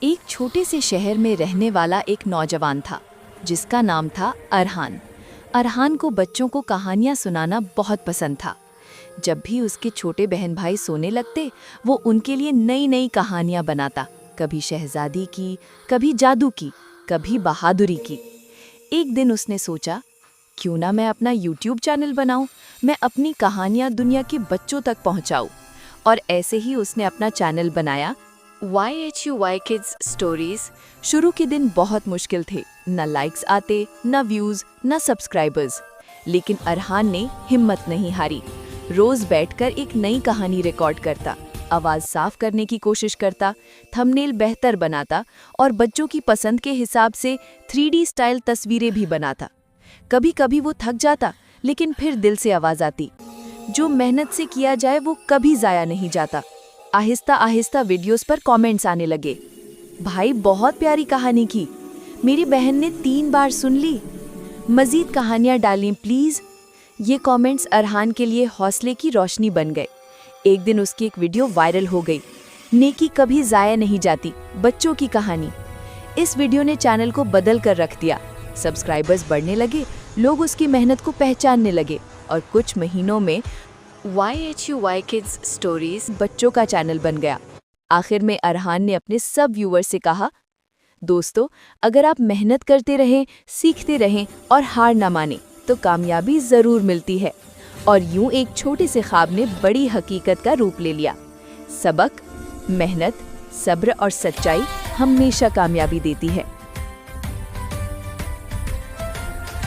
एक छोटे से शहर में रहने वाला एक नौजवान था जिसका नाम था अरहान। अरहान को बच्चों को कहानियां सुनाना बहुत पसंद था। जब भी उसके छोटे बहन भाई सोने लगते वो उनके लिए नई नई कहानियां बनाता, कभी शहजादी की, कभी जादू की, कभी बहादुरी की। एक दिन उसने सोचा, क्यों ना मैं अपना YouTube चैनल बनाऊं, मैं अपनी कहानियां दुनिया के बच्चों तक पहुंचाऊं। और ऐसे ही उसने अपना चैनल बनाया, YHUY Kids Stories। शुरू के दिन बहुत मुश्किल थे, न लाइक्स आते, न व्यूज, न सब्सक्राइबर्स। लेकिन अरहान ने हिम्मत नहीं हारी। रोज बैठकर एक नई कहानी रिकॉर्ड करता, आवाज साफ करने की कोशिश करता, थंबनेल बेहतर बनाता और बच्चों की पसंद के हिसाब से 3D स्टाइल तस्वीरें भी बनाता। कभी कभी वो थक जाता, लेकिन फिर दिल से आवाज आती, जो मेहनत से किया जाए वो कभी जाया नहीं जाता। आहिस्ता आहिस्ता वीडियोस पर कमेंट्स आने लगे, भाई बहुत प्यारी कहानी की, मेरी बहन ने 3 बार सुन ली, मजीद कहानियां डालें प्लीज। ये कमेंट्स अरहान के लिए हौसले की रोशनी बन गए। एक दिन उसकी एक वीडियो वायरल हो गई, नेकी कभी जाया नहीं जाती, बच्चों की कहानी। इस वीडियो ने चैनल को बदल कर रख दिया। सब्सक्राइबर्स बढ़ने लगे, लोग उसकी मेहनत को पहचानने लगे और कुछ महीनों में YHUY Kids Stories बच्चों का चैनल बन गया। आखिर में अरहान ने अपने सब व्यूअर्स से कहा, दोस्तों, अगर आप मेहनत करते रहें, सीखते रहें और हार ना माने तो कामयाबी जरूर मिलती है। और यूं एक छोटे से ख्वाब ने बड़ी हकीकत का रूप ले लिया। सबक: मेहनत, सब्र और सच्चाई हमेशा कामयाबी देती है।